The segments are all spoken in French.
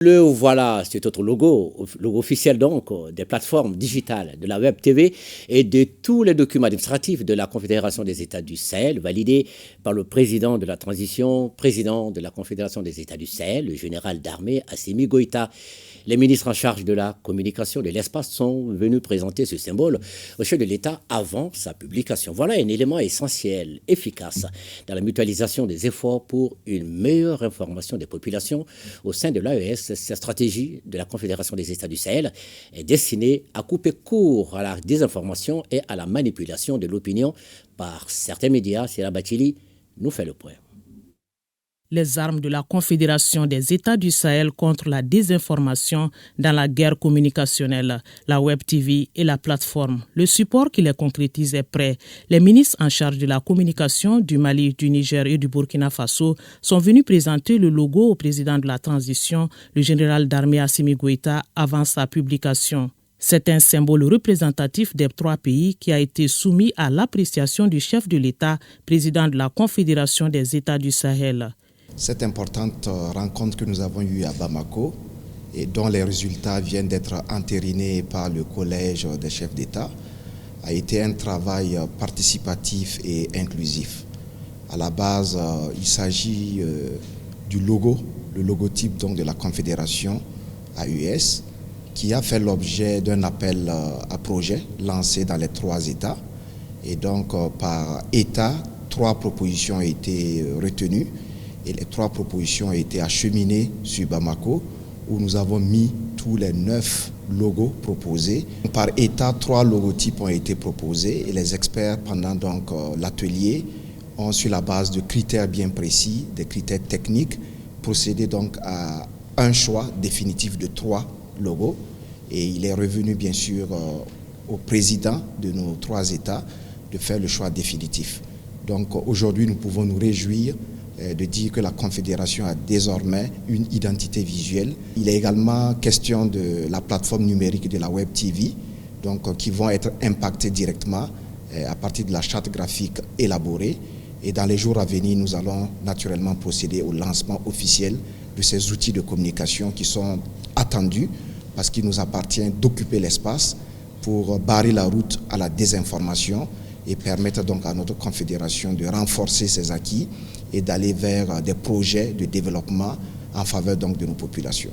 Le voilà, c'est notre logo officiel donc des plateformes digitales, de la Web TV et de tous les documents administratifs de la Confédération des États du Sahel, validés par le président de la transition, président de la Confédération des États du Sahel, le général d'armée Assimi Goïta. Les ministres en charge de la communication de l'espace sont venus présenter ce symbole au chef de l'État avant sa publication. Voilà un élément essentiel, efficace dans la mutualisation des efforts pour une meilleure information des populations au sein de l'AES. Cette stratégie de la Confédération des États du Sahel est destinée à couper court à la désinformation et à la manipulation de l'opinion par certains médias. Sira Batili nous fait le point. Les armes de la Confédération des États du Sahel contre la désinformation dans la guerre communicationnelle, la Web TV et la plateforme. Le support qui les concrétise est prêt. Les ministres en charge de la communication du Mali, du Niger et du Burkina Faso sont venus présenter le logo au président de la transition, le général d'armée Assimi Goïta, avant sa publication. C'est un symbole représentatif des trois pays qui a été soumis à l'appréciation du chef de l'État, président de la Confédération des États du Sahel. Cette importante rencontre que nous avons eue à Bamako et dont les résultats viennent d'être entérinés par le Collège des chefs d'État a été un travail participatif et inclusif. À la base, il s'agit du logo, le logotype donc de la Confédération AES, qui a fait l'objet d'un appel à projet lancé dans les trois États. Et donc, par État, 3 propositions ont été retenues. Et les 3 propositions ont été acheminées sur Bamako, où nous avons mis tous les 9 logos proposés. Par État, 3 logotypes ont été proposés et les experts, pendant donc l'atelier, ont, sur la base de critères bien précis, des critères techniques, procédé donc à un choix définitif de 3 logos. Et il est revenu bien sûr au président de nos 3 États de faire le choix définitif. Donc aujourd'hui, nous pouvons nous réjouir de dire que la Confédération a désormais une identité visuelle. Il est également question de la plateforme numérique de la Web TV, donc, qui vont être impactées directement à partir de la charte graphique élaborée. Et dans les jours à venir, nous allons naturellement procéder au lancement officiel de ces outils de communication qui sont attendus parce qu'il nous appartient d'occuper l'espace pour barrer la route à la désinformation et permettre donc à notre confédération de renforcer ses acquis et d'aller vers des projets de développement en faveur donc de nos populations.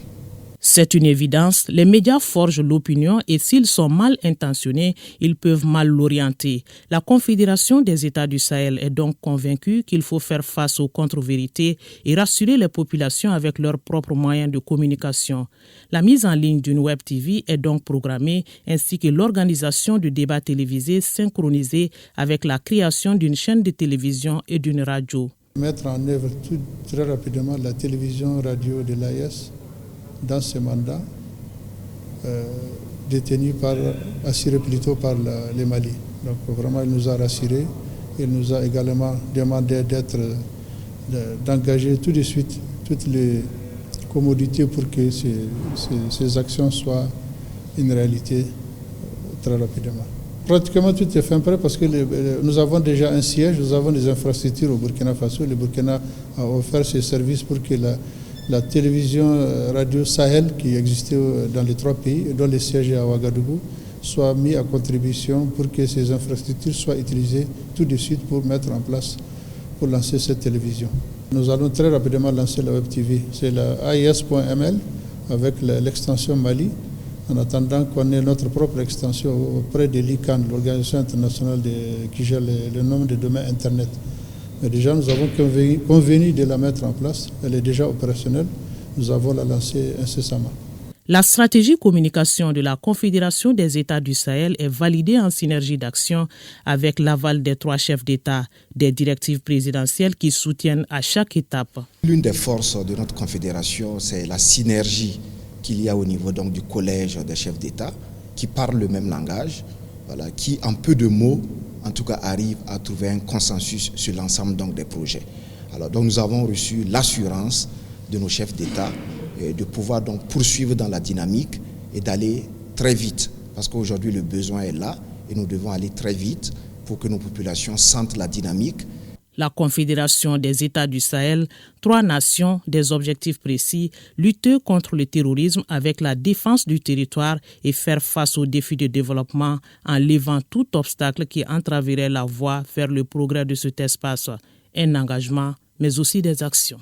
C'est une évidence, les médias forgent l'opinion et s'ils sont mal intentionnés, ils peuvent mal l'orienter. La Confédération des États du Sahel est donc convaincue qu'il faut faire face aux contre-vérités et rassurer les populations avec leurs propres moyens de communication. La mise en ligne d'une Web TV est donc programmée, ainsi que l'organisation de débats télévisés synchronisés avec la création d'une chaîne de télévision et d'une radio. Mettre en œuvre très rapidement la télévision-radio de l'AES dans ce mandat, assuré plutôt par les Mali. Donc vraiment, il nous a rassurés. Il nous a également demandé d'engager tout de suite toutes les commodités pour que ces actions soient une réalité très rapidement. Pratiquement tout est fait prêt parce que nous avons déjà un siège, nous avons des infrastructures au Burkina Faso. Le Burkina a offert ses services pour que la télévision radio Sahel qui existait dans les 3 pays, dont le siège est à Ouagadougou, soit mis à contribution pour que ces infrastructures soient utilisées tout de suite pour mettre en place, pour lancer cette télévision. Nous allons très rapidement lancer la Web TV. C'est la AIS.ml avec l'extension Mali, en attendant qu'on ait notre propre extension auprès de l'ICANN, l'organisation internationale qui gère le nombre de domaines Internet. Mais déjà, nous avons convenu de la mettre en place. Elle est déjà opérationnelle. Nous avons la lancer incessamment. La stratégie communication de la Confédération des États du Sahel est validée en synergie d'action avec l'aval des 3 chefs d'État, des directives présidentielles qui soutiennent à chaque étape. L'une des forces de notre confédération, c'est la synergie qu'il y a au niveau donc, du collège des chefs d'État qui parlent le même langage, voilà, qui en peu de mots, en tout cas, arrive à trouver un consensus sur l'ensemble donc, des projets. Alors, donc, nous avons reçu l'assurance de nos chefs d'État de pouvoir donc poursuivre dans la dynamique et d'aller très vite. Parce qu'aujourd'hui, le besoin est là et nous devons aller très vite pour que nos populations sentent la dynamique. La Confédération des États du Sahel, 3 nations, des objectifs précis, lutter contre le terrorisme avec la défense du territoire et faire face aux défis de développement en levant tout obstacle qui entraverait la voie vers le progrès de cet espace. Un engagement, mais aussi des actions.